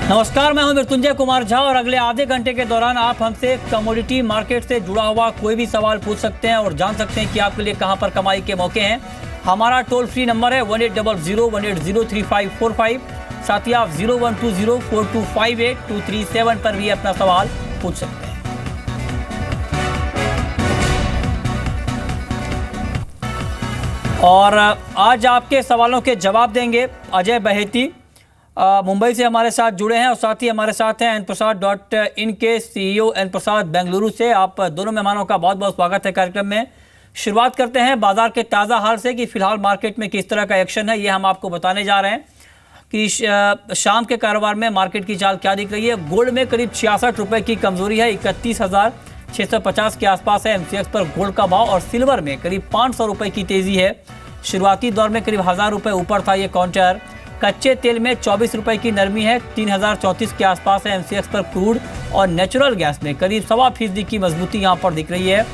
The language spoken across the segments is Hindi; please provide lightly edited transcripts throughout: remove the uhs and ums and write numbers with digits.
नमस्कार, मैं हूं मृत्युंजय कुमार झा और अगले आधे घंटे के दौरान आप हमसे कमोडिटी मार्केट से जुड़ा हुआ कोई भी सवाल पूछ सकते हैं और जान सकते हैं कि आपके लिए कहां पर कमाई के मौके हैं। हमारा टोल फ्री नंबर है 1800-180-3545। साथ ही आप 0120-4258-237 पर भी अपना सवाल पूछ सकते हैं। और आज आपके सवालों के जवाब देंगे अजय बहेती, मुंबई से हमारे साथ जुड़े हैं, और साथ ही हमारे साथ हैं nprasad.in के CEO एन प्रसाद बेंगलुरु से। आप दोनों मेहमानों का बहुत बहुत स्वागत है कार्यक्रम में। शुरुआत करते हैं बाजार के ताज़ा हाल से कि फिलहाल मार्केट में किस तरह का एक्शन है, ये हम आपको बताने जा रहे हैं कि शाम के कारोबार में मार्केट की चाल क्या दिख रही है। गोल्ड में करीब 66 रुपये की कमजोरी है, 31,650 के आसपास है MCX पर गोल्ड का भाव। और सिल्वर में करीब 500 रुपये की तेजी है। शुरुआती दौर में करीब 1000 रुपये ऊपर था ये काउंटर। कच्चे तेल में 24 रुपये की नरमी है, 3034 के आसपास है MCX पर क्रूड। और नेचुरल गैस में करीब 1.25% की मजबूती यहाँ पर दिख रही है।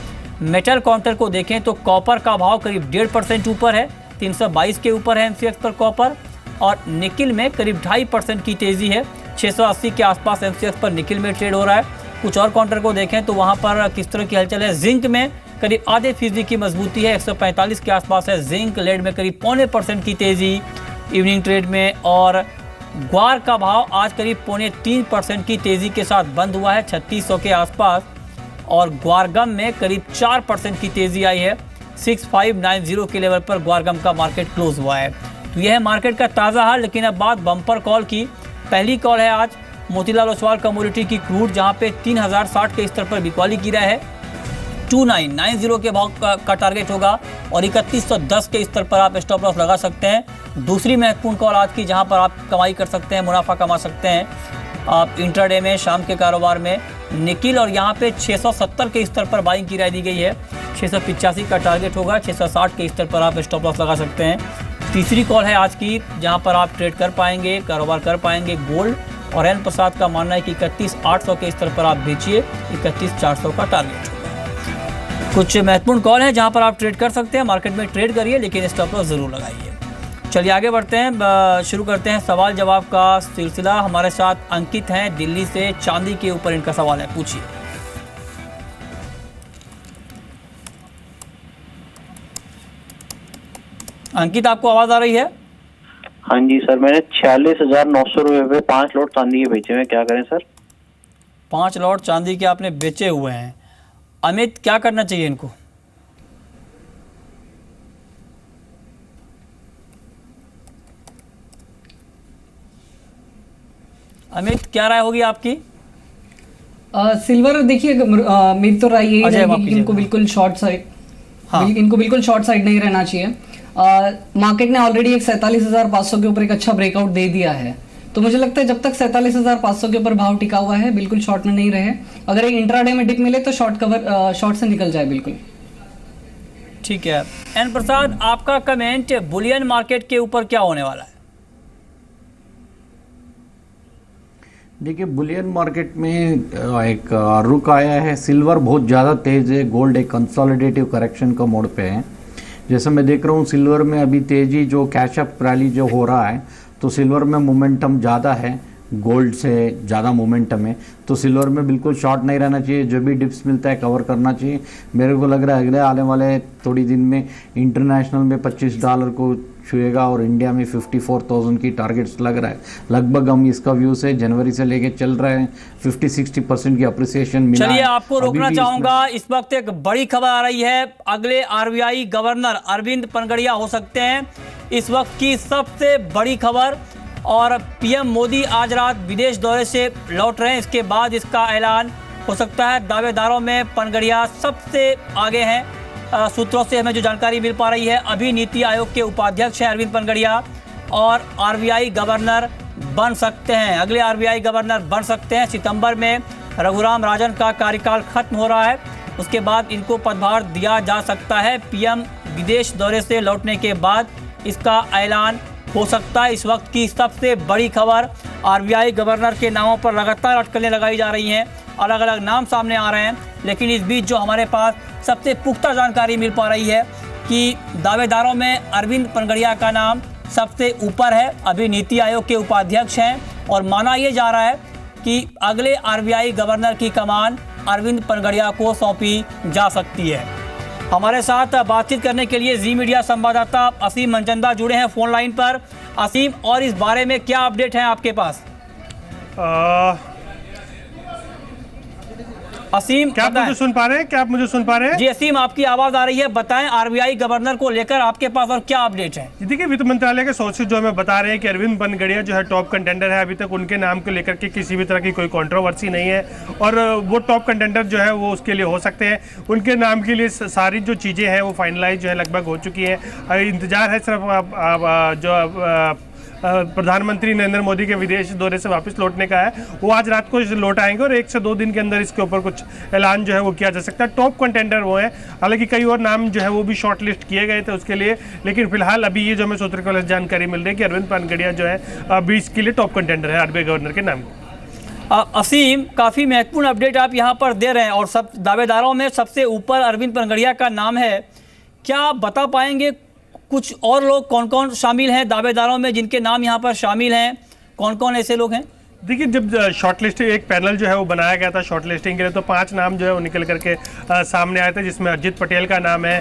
मेटल काउंटर को देखें तो कॉपर का भाव करीब 1.5% ऊपर है, 322 के ऊपर है MCX पर कॉपर। और निकिल में करीब 2.5% की तेजी है, 680 के आसपास MCX पर निकिल में ट्रेड हो रहा है। कुछ और काउंटर को देखें तो वहाँ पर किस तरह की हलचल है। जिंक में करीब 0.5% की मजबूती है, 145 के आसपास है जिंक। लेड में करीब 0.25% की तेजी इवनिंग ट्रेड में। और ग्वार का भाव आज करीब 0.3% की तेजी के साथ बंद हुआ है, 3600 के आसपास। और ग्वारगम में करीब 4% की तेजी आई है, 6590 के लेवल पर ग्वारगम का मार्केट क्लोज हुआ है। तो यह है मार्केट का ताज़ा हाल। लेकिन अब बात बम्पर कॉल की। पहली कॉल है आज मोतीलाल ओसवाल कमोडिटी की क्रूड, जहां पे 3060 के स्तर पर बिकवाली गिरा है। 2990 के भाव का टारगेट होगा और 3110 के स्तर पर आप स्टॉप लॉस लगा सकते हैं। दूसरी महत्वपूर्ण कॉल आज की, जहां पर आप कमाई कर सकते हैं, मुनाफा कमा सकते हैं आप इंट्राडे में, शाम के कारोबार में। निकिल और यहाँ पे 670 के स्तर पर बाइंग की राय दी गई है, 685 का टारगेट होगा, 660 के स्तर पर आप स्टॉप लॉस लगा सकते हैं। तीसरी कॉल है आज की, जहां पर आप ट्रेड कर पाएंगे, कारोबार कर पाएंगे गोल्ड। और एन प्रसाद का मानना है कि 31,800 के स्तर पर आप बेचिए, 31,400 का टारगेट होगा। कुछ महत्वपूर्ण कॉल है जहां पर आप ट्रेड कर सकते हैं, मार्केट में ट्रेड करिए, लेकिन स्टॉप लॉस जरूर लगाइए। चलिए आगे बढ़ते हैं, शुरू करते हैं सवाल जवाब का सिलसिला। हमारे साथ अंकित हैं दिल्ली से, चांदी के ऊपर इनका सवाल है, पूछिए। अंकित, आपको आवाज आ रही है? हाँ जी सर, मैंने 46,900 रुपये पे 5 लॉट चांदी के बेचे हुए, क्या करें सर? 5 लॉट चांदी के आपने बेचे हुए हैं। अमित, क्या करना चाहिए इनको? अमित, क्या राय होगी आपकी? सिल्वर देखिए, मेरी तो राय यही है कि इनको बिल्कुल शॉर्ट साइड, इनको बिल्कुल शॉर्ट साइड नहीं रहना चाहिए। मार्केट ने ऑलरेडी एक 47,500 के ऊपर एक अच्छा ब्रेकआउट दे दिया है, तो मुझे लगता है जब तक 47,500 के ऊपर भाव टिका हुआ है, बिल्कुल शॉर्ट में नहीं रहे। अगर एक इंट्राडे में डिप मिले तो शॉर्ट से निकल जाए बिल्कुल। ठीक है। एन प्रसाद, आपका कमेंट बुलियन मार्केट के ऊपर क्या होने वाला है? देखिए, बुलियन मार्केट में एक रुक आया है। सिल्वर बहुत ज़्यादा तेज़ है, गोल्ड एक कंसोलिडेटिव करेक्शन का मोड पे है। जैसे मैं देख रहा हूँ सिल्वर में अभी तेज़ी, जो कैश अप रैली जो हो रहा है, तो सिल्वर में मोमेंटम ज़्यादा है, गोल्ड से ज़्यादा मोमेंटम है। तो सिल्वर में बिल्कुल शॉर्ट नहीं रहना चाहिए, जो भी डिप्स मिलता है कवर करना चाहिए। मेरे को लग रहा है अगले आने वाले थोड़ी दिन में इंटरनेशनल में $25 को छुएगा और इंडिया में 54,000 की टारगेट्स लग रहा है। लगभग हम इसका व्यू से जनवरी से लेके चल रहे हैं, 50-60% की अप्रिसिएशन मिला। चलिए, आपको रोकना चाहूंगा, इस वक्त एक बड़ी खबर आ रही है। अगले RBI गवर्नर अरविंद पनगड़िया हो सकते हैं इस वक्त की सबसे बड़ी खबर। और PM मोदी आज रात विदेश दौरे से लौट रहे हैं, इसके बाद इसका ऐलान हो सकता है। दावेदारों में पनगड़िया सबसे आगे हैं। सूत्रों से हमें जो जानकारी मिल पा रही है, अभी नीति आयोग के उपाध्यक्ष हैं अरविंद पनगड़िया, और RBI गवर्नर बन सकते हैं, अगले RBI गवर्नर बन सकते हैं। सितंबर में रघुराम राजन का कार्यकाल खत्म हो रहा है, उसके बाद इनको पदभार दिया जा सकता है। PM विदेश दौरे से लौटने के बाद इसका ऐलान हो सकता है। इस वक्त की सबसे बड़ी खबर, RBI गवर्नर के नामों पर लगातार अटकलें लगाई जा रही हैं, अलग अलग नाम सामने आ रहे हैं। लेकिन इस बीच जो हमारे पास सबसे पुख्ता जानकारी मिल पा रही है कि दावेदारों में अरविंद पनगड़िया का नाम सबसे ऊपर है, अभी नीति आयोग के उपाध्यक्ष हैं और माना यह जा रहा है कि अगले आरबीआई गवर्नर की कमान अरविंद पनगड़िया को सौंपी जा सकती है। हमारे साथ बातचीत करने के लिए जी मीडिया संवाददाता असीम मनचंदा जुड़े हैं फोन लाइन पर। असीम, और इस बारे में क्या अपडेट है आपके पास? असीम, क्या आप मुझे सुन पा रहे हैं? जी असीम, आपकी आवाज आ रही है, बताएं आरबीआई गवर्नर को लेकर आपके पास और क्या अपडेट है? देखिए, वित्त मंत्रालय के सोर्सेज जो हमें बता रहे हैं कि अरविंद पनगड़िया जो है टॉप कंटेंडर है। अभी तक उनके नाम को लेकर के किसी भी तरह की कोई कंट्रोवर्सी नहीं है और वो टॉप कंटेंडर जो है वो उसके लिए हो सकते हैं। उनके नाम के लिए सारी जो चीज़ें हैं वो फाइनलाइज जो है लगभग हो चुकी हैं। इंतजार है सिर्फ जो प्रधानमंत्री नरेंद्र मोदी के विदेश दौरे से वापस लौटने का है, वो आज रात को लौट आएंगे और 1 से 2 दिन के अंदर इसके ऊपर कुछ ऐलान जो है वो किया जा सकता है। टॉप कंटेंडर वो है, हालांकि कई और नाम जो है वो भी शॉर्ट लिस्ट किए गए थे उसके लिए, लेकिन फिलहाल अभी ये जो हमें सूत्र को जानकारी मिल रही है कि अरविंद पनगड़िया जो है अभी इसके लिए टॉप कंटेंडर है आरबीआई गवर्नर के नाम। असीम, काफ़ी महत्वपूर्ण अपडेट आप यहाँ पर दे रहे हैं और सब दावेदारों में सबसे ऊपर अरविंद पनगड़िया का नाम है। क्या आप बता पाएंगे कुछ और लोग कौन कौन शामिल हैं दावेदारों में जिनके नाम यहाँ पर शामिल हैं? कौन कौन ऐसे लोग हैं? देखिए, जब शॉर्टलिस्ट एक पैनल जो है वो बनाया गया था शॉर्टलिस्टिंग के लिए, तो 5 नाम जो है वो निकल करके सामने आए थे, जिसमें अजित पटेल का नाम है,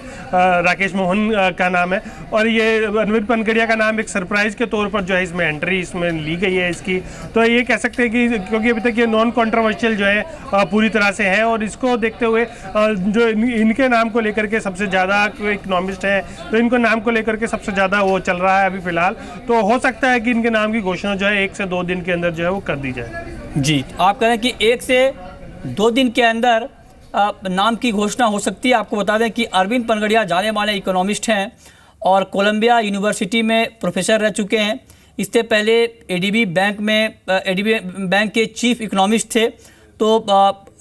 राकेश मोहन का नाम है और ये अरविंद पनगड़िया का नाम एक सरप्राइज के तौर पर जो है इसमें एंट्री इसमें ली गई है इसकी। तो ये कह सकते हैं कि क्योंकि अभी तक ये नॉन कॉन्ट्रोवर्शियल जो है पूरी तरह से है और इसको देखते हुए जो इनके नाम को लेकर के सबसे ज़्यादा इकोनॉमिस्ट हैं तो इनको नाम को लेकर के सबसे ज़्यादा वो चल रहा है अभी फिलहाल। तो हो सकता है कि इनके नाम की घोषणा जो है 1 से 2 दिन के अंदर जो है वो कर दी जाए। जी, आप कह रहे हैं कि 1 से 2 दिन के अंदर नाम की घोषणा हो सकती है। आपको बता दें कि अरविंद पनगड़िया जाने माने इकोनॉमिस्ट हैं और कोलंबिया यूनिवर्सिटी में प्रोफेसर रह चुके हैं। इससे पहले एडीबी बैंक के चीफ इकोनॉमिस्ट थे, तो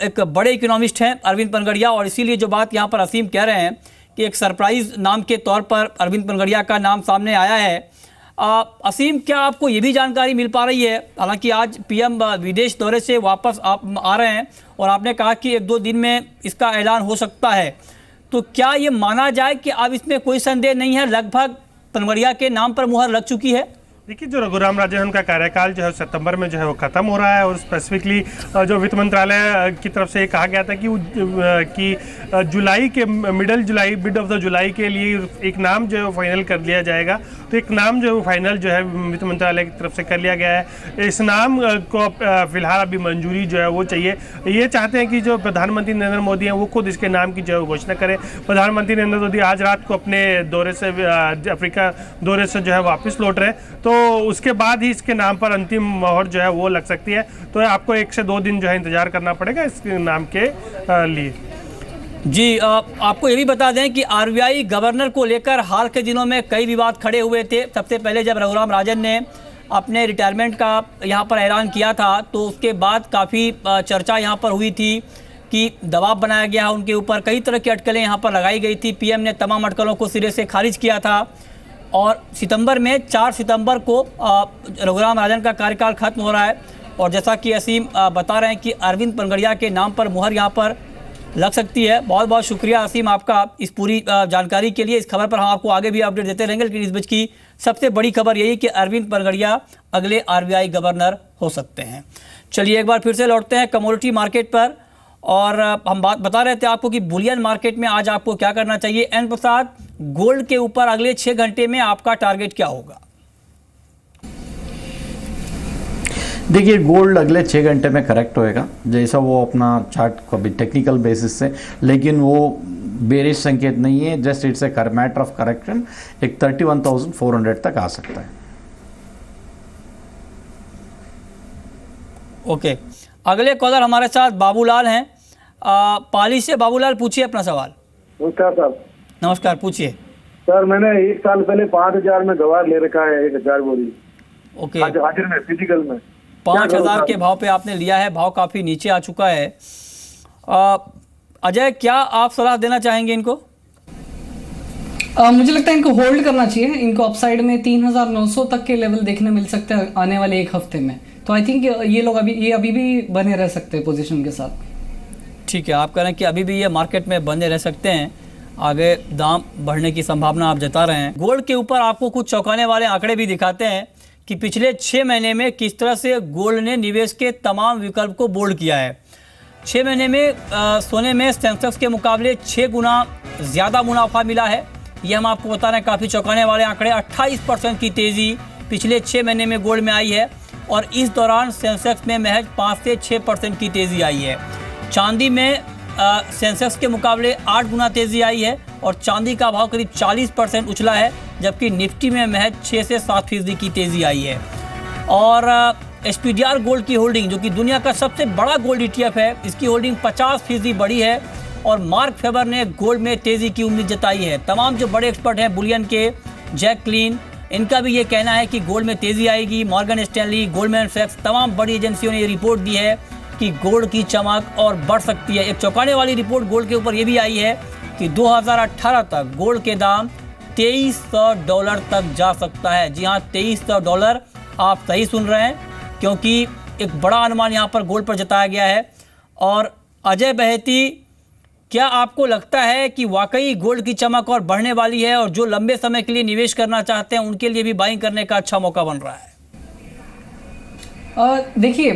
एक बड़े इकोनॉमिस्ट हैं अरविंद पनगड़िया। और इसीलिए जो बात यहाँ पर असीम कह रहे हैं कि एक सरप्राइज नाम के तौर पर अरविंद पनगड़िया का नाम सामने आया है। असीम, क्या आपको ये भी जानकारी मिल पा रही है, हालांकि आज पीएम विदेश दौरे से वापस आप आ रहे हैं और आपने कहा कि 1-2 दिन में इसका ऐलान हो सकता है, तो क्या ये माना जाए कि अब इसमें कोई संदेह नहीं है, लगभग पनगड़िया के नाम पर मुहर लग चुकी है? देखिए, जो रघुराम राजन का कार्यकाल जो है सितंबर में जो है वो ख़त्म हो रहा है और स्पेसिफिकली जो वित्त मंत्रालय की तरफ से कहा गया था कि जुलाई के मिड ऑफ द जुलाई के लिए एक नाम जो है वो फाइनल कर लिया जाएगा। तो एक नाम जो है वो फाइनल जो है वित्त मंत्रालय की तरफ से कर लिया गया है। इस नाम को फिलहाल अभी मंजूरी जो है वो चाहिए। ये चाहते हैं कि जो प्रधानमंत्री नरेंद्र मोदी हैं वो खुद इसके नाम की जो है घोषणा करें। प्रधानमंत्री नरेंद्र मोदी आज रात को अपने दौरे से अफ्रीका दौरे से जो है वापस लौट रहे हैं, तो उसके बाद ही इसके नाम पर अंतिम मोहर जो है वो लग सकती है। तो आपको 1 से 2 दिन जो है इंतजार करना पड़ेगा इसके नाम के लिए। जी, आपको ये भी बता दें कि आरबीआई गवर्नर को लेकर हाल के दिनों में कई विवाद खड़े हुए थे। सबसे पहले जब रघुराम राजन ने अपने रिटायरमेंट का यहाँ पर ऐलान किया था, तो उसके बाद काफ़ी चर्चा यहाँ पर हुई थी कि दबाव बनाया गया उनके ऊपर, कई तरह की अटकलें यहाँ पर लगाई गई थी। पीएम ने तमाम अटकलों को सिरे से खारिज किया था और सितंबर में 4 सितंबर को रघुराम राजन का कार्यकाल खत्म हो रहा है और जैसा कि असीम बता रहे हैं कि अरविंद पनगड़िया के नाम पर मुहर यहाँ पर लग सकती है। बहुत बहुत शुक्रिया असीम आपका इस पूरी जानकारी के लिए। इस खबर पर हम आपको आगे भी अपडेट देते रहेंगे, लेकिन इस बीच की सबसे बड़ी खबर यही कि अरविंद पनगड़िया अगले आरबीआई गवर्नर हो सकते हैं। चलिए एक बार फिर से लौटते हैं कमोडिटी मार्केट पर और हम बता रहे थे आपको कि बुलियन मार्केट में आज आपको क्या करना चाहिए। एन प्रसाद, गोल्ड के ऊपर अगले 6 घंटे में आपका टारगेट क्या होगा? देखिए, गोल्ड अगले 6 घंटे में करेक्ट होएगा जैसा वो अपना चार्ट कभी टेक्निकल बेसिस से, लेकिन वो बेरिश संकेत नहीं है, just it's a matter of correction. एक 31,400 तक आ सकता है। ओके, अगले कॉलर हमारे साथ बाबूलाल हैं पाली से। बाबूलाल, पूछिए अपना सवाल। नमस्कार सर। नमस्कार, पूछिए सर, मैंने 1 साल पहले 5,000 में गवार ले रखा है, 1,000 बोरी। ओके, हाजिर में, फिजिकल में 5,000 के भाव पे आपने लिया है, भाव काफ़ी नीचे आ चुका है। अजय, क्या आप सलाह देना चाहेंगे इनको? मुझे लगता है इनको होल्ड करना चाहिए। इनको अपसाइड में 3,900 तक के लेवल देखने मिल सकते हैं आने वाले 1 हफ्ते में। तो आई थिंक ये लोग अभी भी बने रह सकते हैं पोजीशन के साथ। ठीक है, आप कह रहे हैं कि अभी भी ये मार्केट में बने रह सकते हैं। आगे दाम बढ़ने की संभावना आप जता रहे हैं। गोल्ड के ऊपर आपको कुछ चौंकाने वाले आंकड़े भी दिखाते हैं कि पिछले 6 महीने में किस तरह से गोल्ड ने निवेश के तमाम विकल्प को बोल्ड किया है। 6 महीने में सोने में सेंसेक्स के मुकाबले 6 गुना ज़्यादा मुनाफा मिला है। ये हम आपको बता रहे हैं, काफ़ी चौंकाने वाले आंकड़े। 28% की तेज़ी पिछले 6 महीने में गोल्ड में आई है और इस दौरान सेंसेक्स में महज 5 से 6% की तेज़ी आई है। चांदी में सेंसेक्स के मुकाबले 8 गुना तेज़ी आई है और चांदी का भाव करीब 40% उछला है, जबकि निफ्टी में महज 6 से 7% की तेज़ी आई है। और SPDR गोल्ड की होल्डिंग, जो कि दुनिया का सबसे बड़ा गोल्ड ETF है, इसकी होल्डिंग 50% बढ़ी है और मार्क फेबर ने गोल्ड में तेज़ी की उम्मीद जताई है। तमाम जो बड़े एक्सपर्ट हैं बुलियन के, जैक क्लीन, इनका भी ये कहना है कि गोल्ड में तेज़ी आएगी। मॉर्गन स्टैनली, गोल्डमैन सैक्स, तमाम बड़ी एजेंसियों ने ये रिपोर्ट दी है कि गोल्ड की चमक और बढ़ सकती है। एक चौंकाने वाली रिपोर्ट गोल्ड के ऊपर ये भी आई है कि 2018 तक गोल्ड के दाम $2300 तक जा सकता है। जी हाँ, $2300, आप सही सुन रहे हैं, क्योंकि एक बड़ा अनुमान यहाँ पर गोल्ड पर जताया गया है। और अजय बहेती, क्या आपको लगता है कि वाकई गोल्ड की चमक और बढ़ने वाली है और जो लंबे समय के लिए निवेश करना चाहते हैं उनके लिए भी बाइंग करने का अच्छा मौका बन रहा है? देखिए,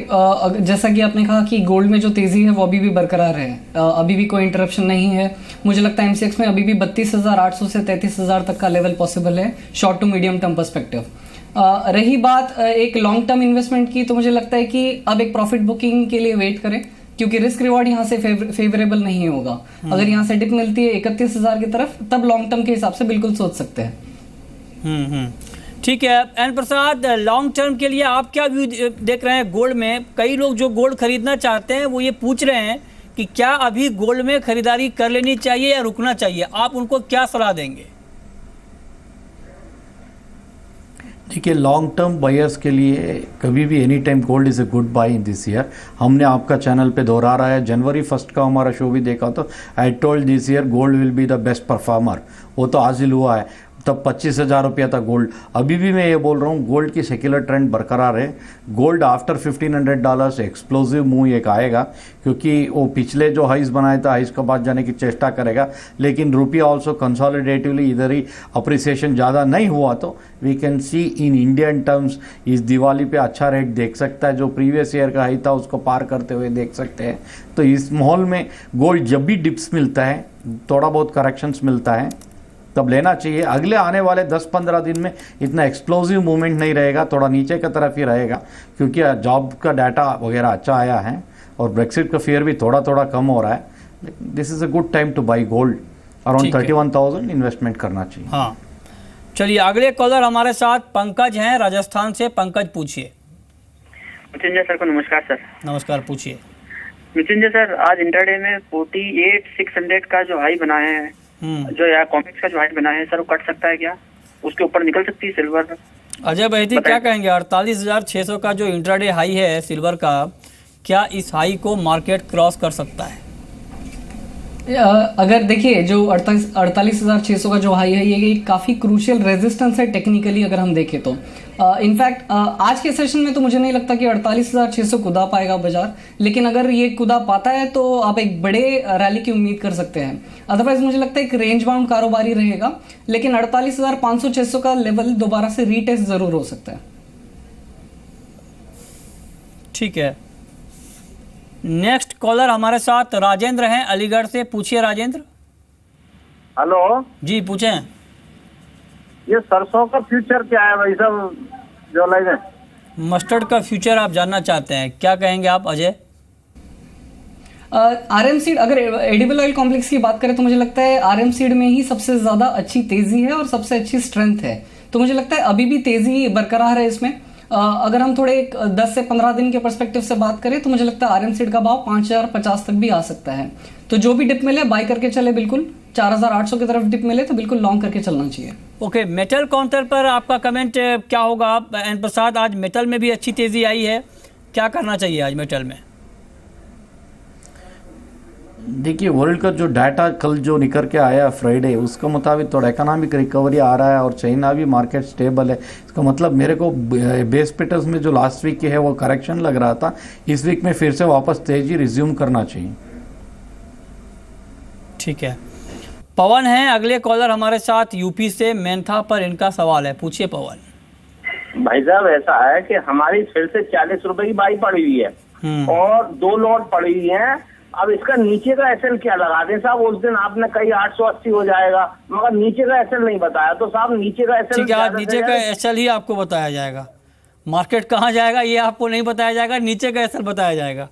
जैसा कि आपने कहा कि गोल्ड में जो तेज़ी है वो अभी भी बरकरार है, अभी भी कोई इंटरप्शन नहीं है। मुझे लगता है MCX में अभी भी 32,800 से 33,000 तक का लेवल पॉसिबल है short to medium term perspective. रही बात एक लॉन्ग टर्म इन्वेस्टमेंट की, तो मुझे लगता है कि अब एक प्रॉफिट बुकिंग के लिए वेट करें, क्योंकि रिस्क रिवॉर्ड यहाँ से फेवरेबल नहीं होगा। अगर यहाँ से डिप मिलती है 31,000 की तरफ, तब लॉन्ग टर्म के हिसाब से बिल्कुल सोच सकते हैं। ठीक है। एन प्रसाद, लॉन्ग टर्म के लिए आप क्या व्यू देख रहे हैं गोल्ड में? कई लोग जो गोल्ड खरीदना चाहते हैं वो ये पूछ रहे हैं कि क्या अभी गोल्ड में खरीदारी कर लेनी चाहिए या रुकना चाहिए? आप उनको क्या सलाह देंगे? देखिए, लॉन्ग टर्म बायर्स के लिए कभी भी any time gold is a good buy in this year. हमने आपका चैनल पे दोहरा रहा है, जनवरी 1 का हमारा शो भी देखा तो I told this year gold will be the best performer. वो तो हासिल हुआ है, तब 25,000 रुपया था गोल्ड। अभी भी मैं ये बोल रहा हूँ, गोल्ड की सेक्युलर ट्रेंड बरकरार है। गोल्ड आफ्टर $1,500 एक्सप्लोजिव मूव एक आएगा, क्योंकि वो पिछले जो हाइस बनाए था हाइस के बाद जाने की चेष्टा करेगा। लेकिन रुपया ऑल्सो कंसोलिडेटिवली इधर ही अप्रिसिएशन ज़्यादा नहीं हुआ तो we can see in Indian terms इस दिवाली पे अच्छा रेट देख सकता है। जो प्रीवियस ईयर का हाई था उसको पार करते हुए देख सकते हैं। तो इस माहौल में गोल्ड जब भी डिप्स मिलता है, थोड़ा बहुत करेक्शंस मिलता है, तब लेना चाहिए। अगले आने वाले 10-15 दिन में इतना एक्सप्लोजिव मूवमेंट नहीं रहेगा, थोड़ा नीचे की तरफ ही रहेगा, क्योंकि जॉब का डाटा वगैरह अच्छा आया है और ब्रेक्सिट का फियर भी थोड़ा थोड़ा कम हो रहा है। This is a good time two by gold. Around 31,000 investment करना चाहिए। हाँ, चलिए अगले कॉलर हमारे साथ पंकज हैं राजस्थान से। पंकज, पूछिए। मृत्युंजय सर को नमस्कार सर। नमस्कार, पूछिए। मृत्युंजय सर, आज इंटरडे में 48,600 का जो हाई बनाए हैं, जो यार कॉमिक्स का जो हाई बना है सर, वो कट सकता है क्या? उसके ऊपर निकल सकती है सिल्वर? अजय बहेती, क्या कहेंगे? 48,600 का जो इंट्राडे हाई है सिल्वर का, क्या इस हाई को मार्केट क्रॉस कर सकता है? अगर देखिए, जो 48,600 का जो हाई है, ये काफ़ी क्रूशियल रेजिस्टेंस है टेक्निकली अगर हम देखें तो। इनफैक्ट आज के सेशन में तो मुझे नहीं लगता कि 48,600 कूदा पाएगा बाजार, लेकिन अगर ये कूदा पाता है तो आप एक बड़े रैली की उम्मीद कर सकते हैं। अदरवाइज मुझे लगता है एक रेंज बाउंड कारोबारी रहेगा, लेकिन 48,500-600 का लेवल दोबारा से रीटेस्ट जरूर हो सकता है। ठीक है। नेक्स्ट कॉलर हमारे साथ राजेंद्र हैं अलीगढ़ से। पूछिए राजेंद्र। हेलो जी, पूछें। ये सरसों का फ्यूचर क्या है भाई साहब जुलाई में? मस्टर्ड का फ्यूचर आप जानना चाहते हैं, क्या कहेंगे आप अजय? RM सीड, अगर एडिबल ऑयल कॉम्प्लेक्स की बात करें तो मुझे लगता है RM सीड में ही सबसे ज़्यादा अच्छी तेज़ी है और सबसे अच्छी स्ट्रेंथ है। तो मुझे लगता है अभी भी तेज़ी बरकरार है इसमें। अगर हम थोड़े 10 से 15 दिन के पर्सपेक्टिव से बात करें तो मुझे लगता है RM सीड का भाव 5,050 तक भी आ सकता है। तो जो भी डिप मिले बाय करके चले, बिल्कुल 4,800 की तरफ डिप मिले तो बिल्कुल लॉन्ग करके चलना चाहिए। ओके, मेटल काउंटर पर आपका कमेंट क्या होगा? एन प्रसाद, आज मेटल में भी अच्छी तेज़ी आई है, क्या करना चाहिए आज मेटल में? देखिए, वर्ल्ड का जो डाटा कल जो निकल के आया फ्राइडे, उसके मुताबिक थोड़ा इकोनॉमिक रिकवरी आ रहा है और चाइना भी मार्केट स्टेबल है। इसका मतलब मेरे को बेस पेटर्स में जो लास्ट वीक के है वो करेक्शन लग रहा था, इस वीक में फिर से वापस तेजी रिज्यूम करना चाहिए। ठीक है। पवन है अगले कॉलर हमारे साथ यूपी से मेंथा पर इनका सवाल है, पूछिए पवन। भाई साहब ऐसा है कि हमारी फिर से 40 रुपए की बाई पड़ी हुई है और 2 लॉट पड़ी हुई है। अब इसका नीचे का एसएल क्या लगा दें साहब? उस दिन आपने कही 880 हो जाएगा, मगर नीचे का एसएल नहीं बताया। तो साहब नीचे का एसएल, ठीक है, आज नीचे का एसएल ही आपको बताया जाएगा। मार्केट कहाँ जाएगा ये आपको नहीं बताया जाएगा, नीचे का एसएल बताया जाएगा।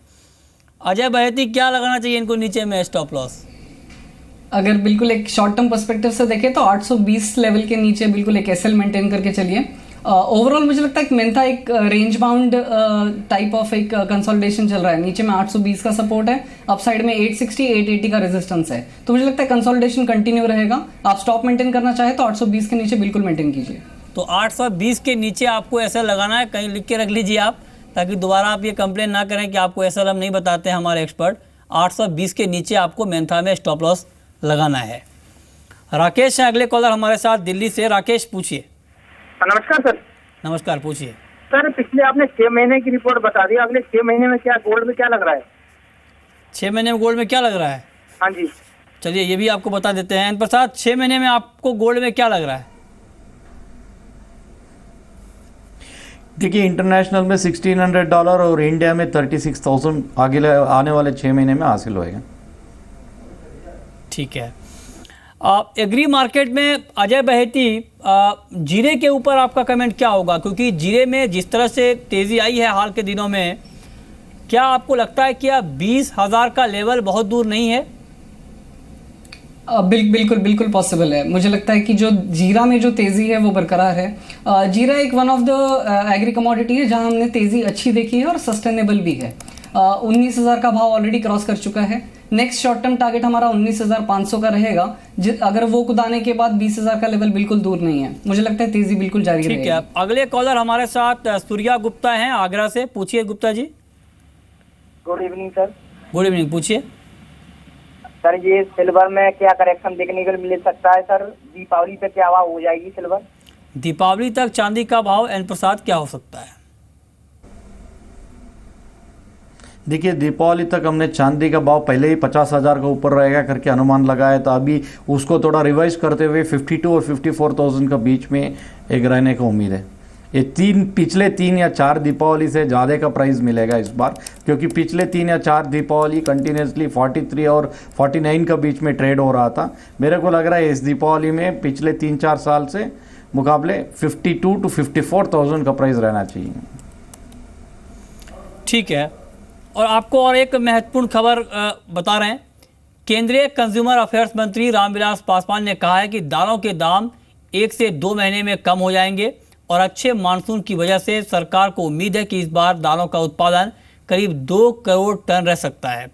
अजय बहेती, क्या लगाना चाहिए इनको नीचे में स्टॉप लॉस? अगर बिल्कुल एक शॉर्ट टर्म पर्सपेक्टिव से देखें तो 820 लेवल के नीचे बिल्कुल एक एसएल मेंटेन करके चलिए। ओवरऑल मुझे लगता है कि मेंथा एक रेंज बाउंड टाइप ऑफ एक कंसोलिडेशन चल रहा है। नीचे में 820 का सपोर्ट है, अपसाइड में 860 880 का रेजिस्टेंस है। तो मुझे लगता है कंसोलिडेशन कंटिन्यू रहेगा। आप स्टॉप मेंटेन करना चाहे तो 820 के नीचे बिल्कुल मेंटेन कीजिए। तो 820 के नीचे आपको एसएल लगाना है, कहीं लिख के रख लीजिए आप, ताकि दोबारा आप ये कंप्लेन ना करें कि आपको एसएल हम नहीं बताते हैं हमारे एक्सपर्ट। 820 के नीचे आपको मेंथा में स्टॉप लॉस लगाना है। राकेश है अगले कॉलर हमारे साथ दिल्ली से। राकेश पूछिए। नमस्कार सर। नमस्कार, पूछिए सर। पिछले आपने 6 महीने की रिपोर्ट बता दी, अगले 6 महीने में क्या गोल्ड में क्या लग रहा है? 6 महीने में गोल्ड में क्या लग रहा है? हाँ जी, चलिए ये भी आपको बता देते हैं। प्रसाद, 6 महीने में आपको गोल्ड में क्या लग रहा है? देखिए, इंटरनेशनल में $1,600 और इंडिया में 36,000 आने वाले 6 महीने में हासिल होएगा। ठीक है। एग्री मार्केट में अजय बहेती, जीरे के ऊपर आपका कमेंट क्या होगा? क्योंकि जीरे में जिस तरह से तेज़ी आई है हाल के दिनों में, क्या आपको लगता है कि अब 20,000 का लेवल बहुत दूर नहीं है? बिल्कुल पॉसिबल है। मुझे लगता है कि जो जीरा में जो तेज़ी है वो बरकरार है। जीरा एक one of the agree commodity है जहां हमने तेज़ी अच्छी देखी है और सस्टेनेबल भी है। 19,000 का भाव ऑलरेडी क्रॉस कर चुका है। नेक्स्ट शॉर्ट टर्म टारगेट हमारा 19,500 का रहेगा। अगर वो कुदाने के बाद 20,000 का लेवल बिल्कुल दूर नहीं है। मुझे लगता है तेज़ी बिल्कुल जारी रहेगी। ठीक है, अगले कॉलर हमारे साथ सूर्या गुप्ता हैं आगरा से। पूछिए Gupta ji. Good evening sir. Good evening, पूछिए सर। ये सिल्वर में क्या करेक्शन देखने को मिल सकता है सर? दीपावली पे क्या भाव हो जाएगी सिल्वर? दीपावली तक चांदी का भाव एन प्रसाद क्या हो सकता है? देखिए, दीपावली तक हमने चांदी का भाव पहले ही 50,000 का ऊपर रहेगा करके अनुमान लगाया था। अभी उसको थोड़ा रिवाइज करते हुए 52 और 54,000 का बीच में एक रहने का उम्मीद है। ये पिछले 3 या 4 दीपावली से ज़्यादा का प्राइस मिलेगा इस बार, क्योंकि पिछले 3 या 4 दीपावली कंटिन्यूसली 43 और 49 का बीच में ट्रेड हो रहा था। मेरे को लग रहा है इस दीपावली में पिछले 3-4 साल से मुकाबले 52 to 54,000 का प्राइस रहना चाहिए। ठीक है, और आपको और एक महत्वपूर्ण खबर बता रहे हैं। केंद्रीय कंज्यूमर अफेयर्स मंत्री रामविलास पासवान ने कहा है कि दालों के दाम 1 से 2 महीने में कम हो जाएंगे और अच्छे मानसून की वजह से सरकार को उम्मीद है कि इस बार दालों का उत्पादन करीब 2 करोड़ टन रह सकता है।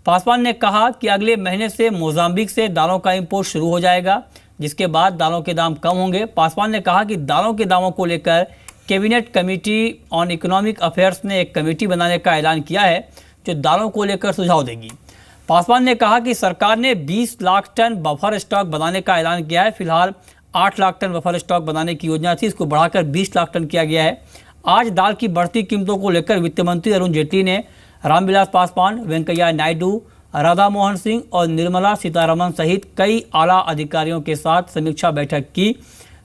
पासवान ने कहा कि अगले महीने से मोजाम्बिक से दालों का इंपोर्ट शुरू हो जाएगा, जिसके बाद दालों के दाम कम होंगे। पासवान ने कहा कि दालों के दामों को लेकर cabinet committee on economic affairs ने एक कमेटी बनाने का ऐलान किया है जो दालों को लेकर सुझाव देगी। पासवान ने कहा कि सरकार ने 20 लाख टन बफर स्टॉक बनाने का ऐलान किया है। फिलहाल 8 लाख टन बफर स्टॉक बनाने की योजना थी, इसको बढ़ाकर 20 लाख टन किया गया है। आज दाल की बढ़ती कीमतों को लेकर वित्त मंत्री अरुण जेटली ने रामविलास पासवान, वेंकैया नायडू, राधा मोहन सिंह और निर्मला सीतारमण सहित कई आला अधिकारियों के साथ समीक्षा बैठक की।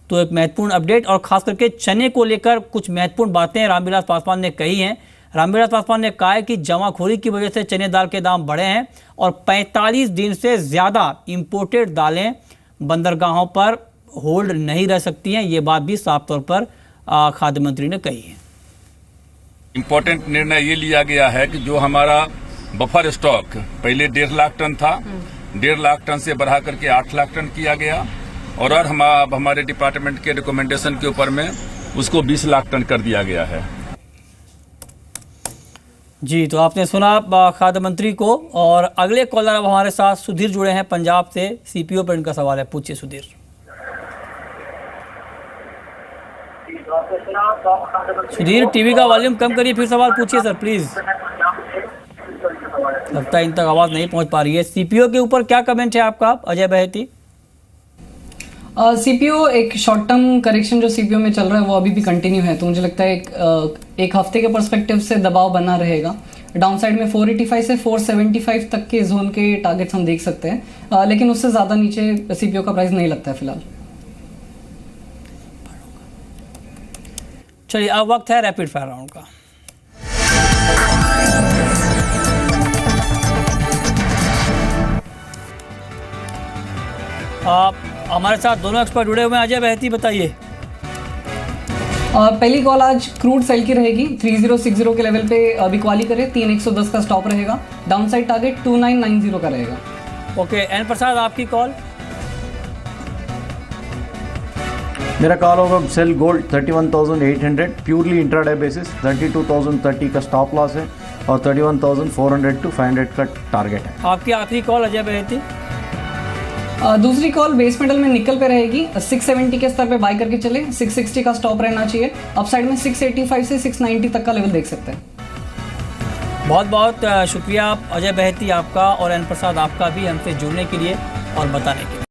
तो एक महत्वपूर्ण अपडेट, और खास करके चने को लेकर कुछ महत्वपूर्ण बातें रामविलास पासवान ने कही हैं। रामविलास पासवान ने कहा है कि जमाखोरी की वजह से चने दाल के दाम बढ़े हैं और 45 दिन से ज़्यादा इंपोर्टेड दालें बंदरगाहों पर होल्ड नहीं रह सकती हैं। ये बात भी साफ तौर पर खाद्य मंत्री ने कही है। इम्पोर्टेंट निर्णय ये लिया गया है कि जो हमारा बफर स्टॉक पहले 1.5 लाख टन था, 1.5 लाख टन से बढ़ा करके 8 लाख टन किया गया और अब हमारे डिपार्टमेंट के रिकमेंडेशन के ऊपर में उसको 20 लाख टन कर दिया गया है। जी, तो आपने सुना खाद्य मंत्री को। और अगले कॉलर अब हमारे साथ सुधीर जुड़े हैं पंजाब से। सीपीओ पर इनका सवाल है, पूछिए सुधीर। सुधीर, टीवी का वॉल्यूम कम करिए, फिर सवाल पूछिए सर प्लीज। लगता है इन तक आवाज नहीं पहुंच पा रही है। सीपीओ के ऊपर क्या कमेंट है आपका अजय बहेती? सीपीओ एक शॉर्ट टर्म करेक्शन जो सीपीओ में चल रहा है वो अभी भी कंटिन्यू है। तो मुझे लगता है एक हफ्ते के पर्सपेक्टिव से दबाव बना रहेगा। डाउन साइड में 485 से 475 तक के जोन के टारगेट्स हम देख सकते हैं, लेकिन उससे ज़्यादा नीचे सीपीओ का प्राइस नहीं लगता है फिलहाल। चलिए अब वक्त है रैपिड फायर राउंड का। आप हमारे साथ दोनों एक्सपर्ट जुड़े हुए हैं। अजय बहती, बताइए। पहली कॉल आज क्रूड सेल की रहेगी 3060 के लेवल पे बिकवाली करे, 3110 का स्टॉप रहेगा, डाउन साइड टारगेट 2990 का रहेगा। ओके, एन प्रसाद आपकी कॉल। मेरा कॉल होगा cell gold 31,800 purely intraday basis, 32,030 का स्टॉप लॉस है और 31,400 to 500 का टारगेट है। आपकी आखिरी कॉल अजय बहती। दूसरी कॉल बेस मेटल में निकल पे रहेगी, 670 के स्तर पे बाय करके चले, 660 का स्टॉप रहना चाहिए, अपसाइड में 685 से 690 तक का लेवल देख सकते हैं। बहुत बहुत शुक्रिया अजय बहती आपका और एन प्रसाद आपका भी हमसे जुड़ने के लिए और बताने के लिए।